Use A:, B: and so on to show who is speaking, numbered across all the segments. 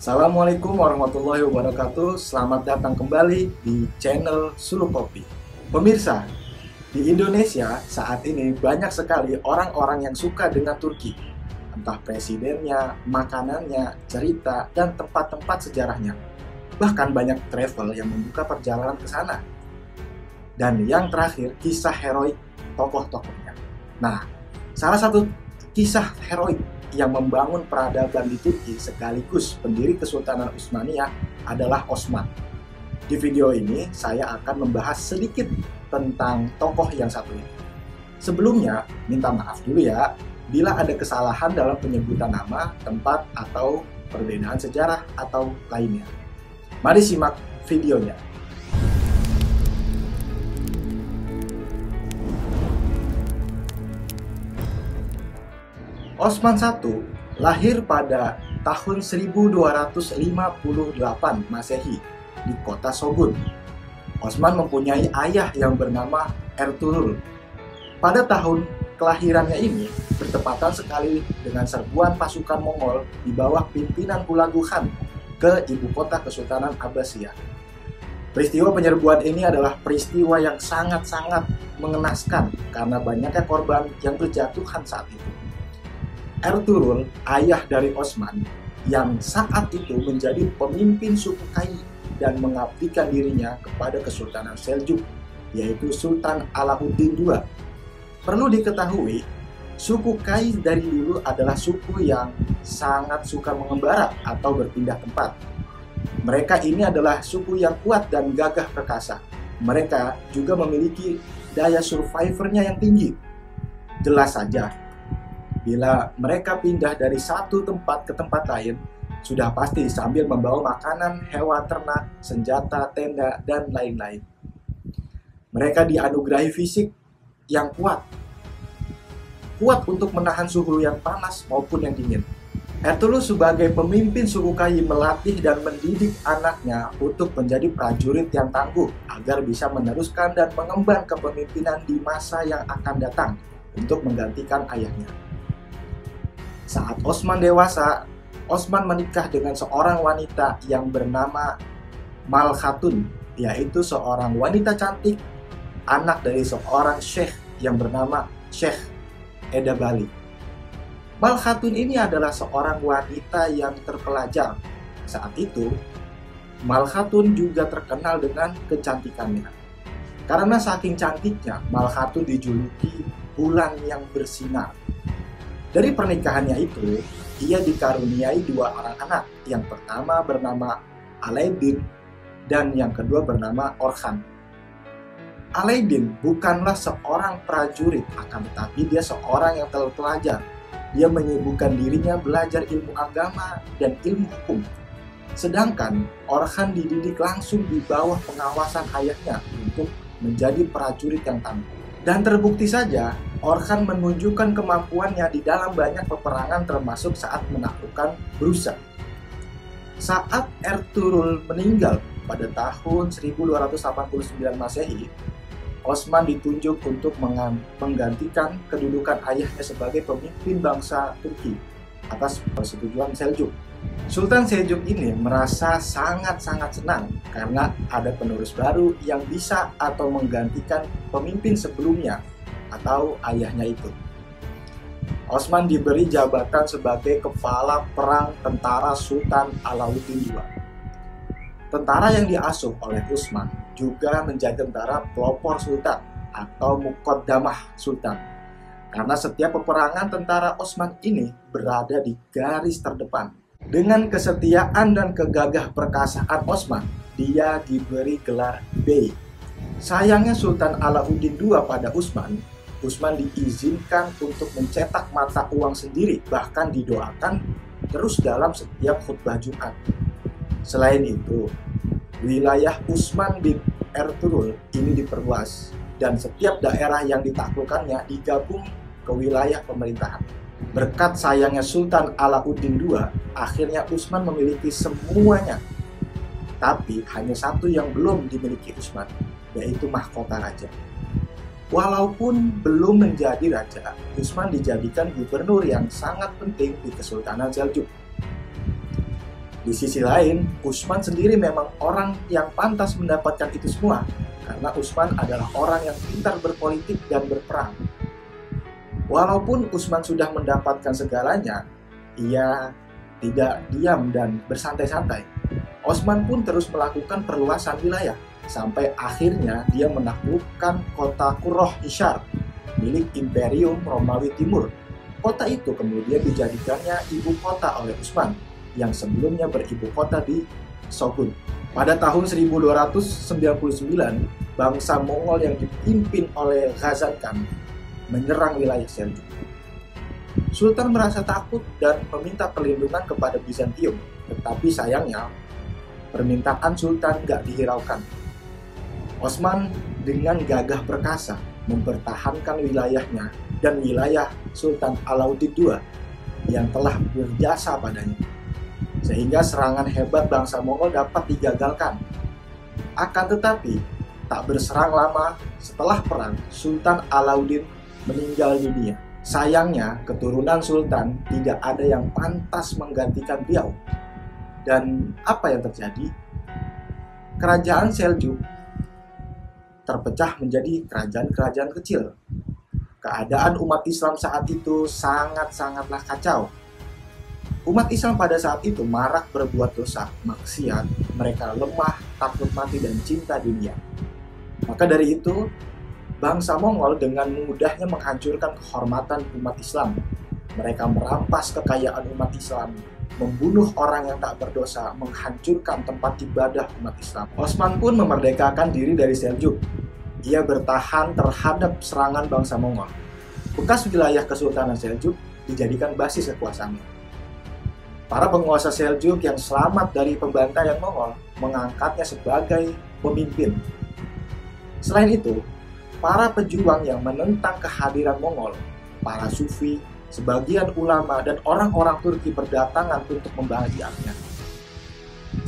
A: Assalamualaikum warahmatullahi wabarakatuh. Selamat datang kembali di channel Suluk Kopi. Pemirsa, di Indonesia saat ini banyak sekali orang-orang yang suka dengan Turki. Entah presidennya, makanannya, cerita, dan tempat-tempat sejarahnya. Bahkan banyak travel yang membuka perjalanan ke sana. Dan yang terakhir, kisah heroik tokoh-tokohnya. Nah, salah satu kisah heroik yang membangun peradaban di Turki sekaligus pendiri Kesultanan Utsmaniyah adalah Osman. Di video ini saya akan membahas sedikit tentang tokoh yang satu ini. Sebelumnya, minta maaf dulu ya bila ada kesalahan dalam penyebutan nama, tempat, atau perbedaan sejarah atau lainnya. Mari simak videonya. Osman I lahir pada tahun 1258 Masehi di kota Shogun. Osman mempunyai ayah yang bernama Ertuğrul. Pada tahun kelahirannya ini bertepatan sekali dengan serbuan pasukan Mongol di bawah pimpinan Hulagu Khan ke ibu kota Kesultanan Abbasiyah. Peristiwa penyerbuan ini adalah peristiwa yang sangat-sangat mengenaskan karena banyaknya korban yang berjatuhan saat itu. Ertuğrul, ayah dari Osman, yang saat itu menjadi pemimpin suku Kai dan mengabdikan dirinya kepada Kesultanan Seljuk, yaitu Sultan Alauddin II. Perlu diketahui, suku Kai dari dulu adalah suku yang sangat suka mengembara atau berpindah tempat. Mereka ini adalah suku yang kuat dan gagah perkasa. Mereka juga memiliki daya survivornya yang tinggi. Jelas saja, bila mereka pindah dari satu tempat ke tempat lain, sudah pasti sambil membawa makanan, hewan ternak, senjata, tenda, dan lain-lain. Mereka dianugerahi fisik yang kuat untuk menahan suhu yang panas maupun yang dingin. Ertuğrul sebagai pemimpin suku Kai melatih dan mendidik anaknya untuk menjadi prajurit yang tangguh agar bisa meneruskan dan mengemban kepemimpinan di masa yang akan datang untuk menggantikan ayahnya. Saat Osman dewasa, Osman menikah dengan seorang wanita yang bernama Mal Khatun, yaitu seorang wanita cantik, anak dari seorang syekh yang bernama Syekh Edebali. Mal Khatun ini adalah seorang wanita yang terpelajar. Saat itu, Mal Khatun juga terkenal dengan kecantikannya. Karena saking cantiknya, Mal Khatun dijuluki bulan yang bersinar. Dari pernikahannya itu, ia dikaruniai dua orang anak. Yang pertama bernama Alaeddin dan yang kedua bernama Orhan. Alaeddin bukanlah seorang prajurit, akan tetapi dia seorang yang terpelajar. Dia menyibukkan dirinya belajar ilmu agama dan ilmu hukum. Sedangkan Orhan dididik langsung di bawah pengawasan ayahnya untuk menjadi prajurit yang tangguh. Dan terbukti saja, Orhan menunjukkan kemampuannya di dalam banyak peperangan termasuk saat menaklukkan Brusa. Saat Ertuğrul meninggal pada tahun 1289 Masehi, Osman ditunjuk untuk menggantikan kedudukan ayahnya sebagai pemimpin bangsa Turki atas persetujuan Seljuk. Sultan Seljuk ini merasa sangat-sangat senang karena ada penerus baru yang bisa atau menggantikan pemimpin sebelumnya atau ayahnya itu. Osman diberi jabatan sebagai kepala perang tentara Sultan Alauddin II. Tentara yang diasuh oleh Osman juga menjadi tentara pelopor Sultan atau Muqaddamah Sultan. Karena setiap peperangan tentara Osman ini berada di garis terdepan. Dengan kesetiaan dan kegagah perkasaan Osman, dia diberi gelar Bey. Sayangnya Sultan Alauddin II pada Osman diizinkan untuk mencetak mata uang sendiri, bahkan didoakan terus dalam setiap khutbah Jumat. Selain itu, wilayah Osman bin Ertuğrul ini diperluas dan setiap daerah yang ditaklukkannya digabung ke wilayah pemerintahan. Berkat sayangnya Sultan Alauddin II, akhirnya Osman memiliki semuanya. Tapi hanya satu yang belum dimiliki Osman, yaitu mahkota raja. Walaupun belum menjadi raja, Osman dijadikan gubernur yang sangat penting di Kesultanan Seljuk. Di sisi lain, Utsman sendiri memang orang yang pantas mendapatkan itu semua, karena Utsman adalah orang yang pintar berpolitik dan berperang. Walaupun Utsman sudah mendapatkan segalanya, ia tidak diam dan bersantai-santai. Utsman pun terus melakukan perluasan wilayah, sampai akhirnya dia menaklukkan kota Qurrah Hishar, milik Imperium Romawi Timur. Kota itu kemudian dijadikannya ibu kota oleh Utsman, yang sebelumnya beribu kota di Shogun. Pada tahun 1299, bangsa Mongol yang dipimpin oleh Ghazan Khan menyerang wilayah Seljuk. Sultan merasa takut dan meminta perlindungan kepada Bizantium, tetapi sayangnya permintaan Sultan gak dihiraukan. Utsman dengan gagah perkasa mempertahankan wilayahnya dan wilayah Sultan Alauddin II yang telah berjasa padanya, sehingga serangan hebat bangsa Mongol dapat digagalkan. Akan tetapi, tak berserang lama setelah perang, Sultan Alauddin meninggal dunia. Sayangnya, keturunan Sultan tidak ada yang pantas menggantikan beliau. Dan apa yang terjadi? Kerajaan Seljuk terpecah menjadi kerajaan-kerajaan kecil. Keadaan umat Islam saat itu sangat-sangatlah kacau. Umat Islam pada saat itu marak berbuat dosa, maksiat, mereka lemah, takut mati, dan cinta dunia. Maka dari itu, bangsa Mongol dengan mudahnya menghancurkan kehormatan umat Islam. Mereka merampas kekayaan umat Islam, membunuh orang yang tak berdosa, menghancurkan tempat ibadah umat Islam. Utsman pun memerdekakan diri dari Seljuk. Ia bertahan terhadap serangan bangsa Mongol. Bekas wilayah Kesultanan Seljuk dijadikan basis kekuasaannya. Para penguasa Seljuk yang selamat dari pembantaian Mongol mengangkatnya sebagai pemimpin. Selain itu, para pejuang yang menentang kehadiran Mongol, para sufi, sebagian ulama, dan orang-orang Turki berdatangan untuk membahagiakannya.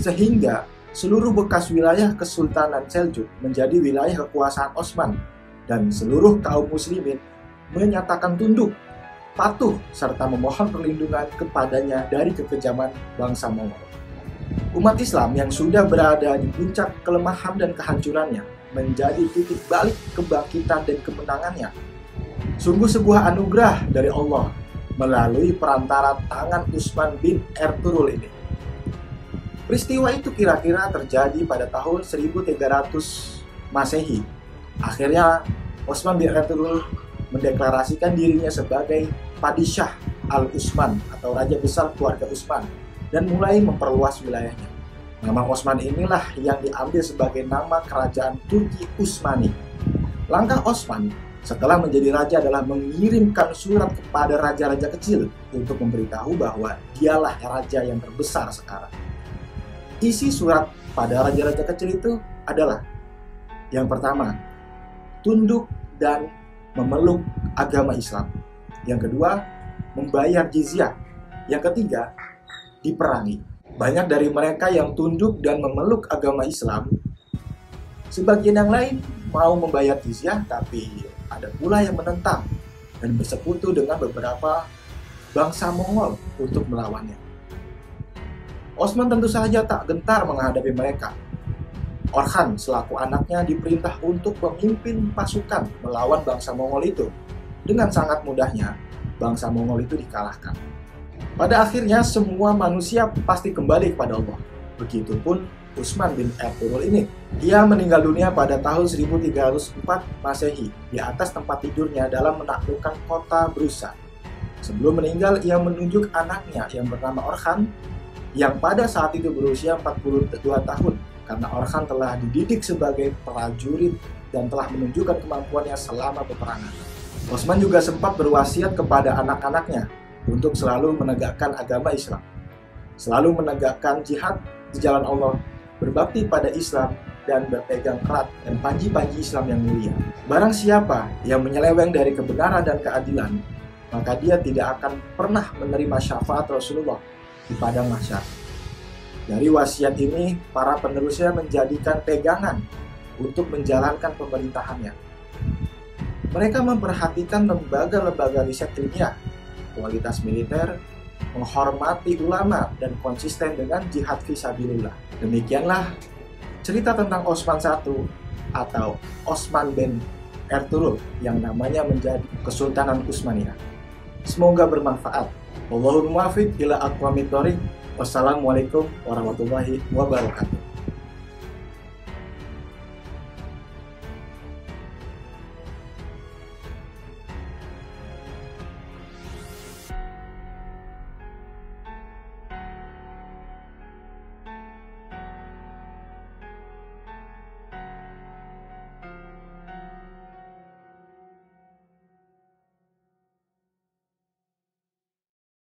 A: Sehingga seluruh bekas wilayah Kesultanan Seljuk menjadi wilayah kekuasaan Utsman, dan seluruh kaum muslimin menyatakan tunduk, patuh, serta memohon perlindungan kepadanya dari kekejaman bangsa Mongol. Umat Islam yang sudah berada di puncak kelemahan dan kehancurannya menjadi titik balik kebangkitan dan kemenangannya. Sungguh sebuah anugerah dari Allah melalui perantara tangan Utsman bin Ertugrul ini. Peristiwa itu kira-kira terjadi pada tahun 1300 Masehi. Akhirnya Utsman bin Ertugrul mendeklarasikan dirinya sebagai Padishah Al-Utsman atau Raja Besar keluarga Utsman dan mulai memperluas wilayahnya. Nama Utsman inilah yang diambil sebagai nama kerajaan Turki Utsmani. Langkah Utsman setelah menjadi raja adalah mengirimkan surat kepada raja-raja kecil untuk memberitahu bahwa dialah raja yang terbesar sekarang. Isi surat pada raja-raja kecil itu adalah: yang pertama, tunduk dan memeluk agama Islam. Yang kedua, membayar jizyah. Yang ketiga, diperangi. Banyak dari mereka yang tunduk dan memeluk agama Islam. Sebagian yang lain mau membayar jizyah, tapi ada pula yang menentang dan bersekutu dengan beberapa bangsa Mongol untuk melawannya. Utsman tentu saja tak gentar menghadapi mereka. Orhan selaku anaknya diperintah untuk memimpin pasukan melawan bangsa Mongol itu. Dengan sangat mudahnya, bangsa Mongol itu dikalahkan. Pada akhirnya semua manusia pasti kembali kepada Allah. Begitupun Utsman bin Ertugrul ini. Ia meninggal dunia pada tahun 1304 Masehi di atas tempat tidurnya dalam menaklukkan kota Brusa. Sebelum meninggal, ia menunjuk anaknya yang bernama Orhan, yang pada saat itu berusia 42 tahun, karena Orhan telah dididik sebagai prajurit dan telah menunjukkan kemampuannya selama peperangan. Utsman juga sempat berwasiat kepada anak-anaknya untuk selalu menegakkan agama Islam, selalu menegakkan jihad di jalan Allah, berbakti pada Islam, dan berpegang erat dan panji-panji Islam yang mulia. Barang siapa yang menyeleweng dari kebenaran dan keadilan, maka dia tidak akan pernah menerima syafaat Rasulullah di padang mahsyar. Dari wasiat ini, para penerusnya menjadikan pegangan untuk menjalankan pemerintahannya. Mereka memperhatikan lembaga-lembaga riset ilmiah, kualitas militer, menghormati ulama, dan konsisten dengan jihad fisabilillah. Demikianlah cerita tentang Osman I atau Osman bin Ertugrul yang namanya menjadi Kesultanan Utsmaniyah. Semoga bermanfaat. Wallahul muwaffiq ila aqwamit thoriq. Wassalamualaikum warahmatullahi wabarakatuh.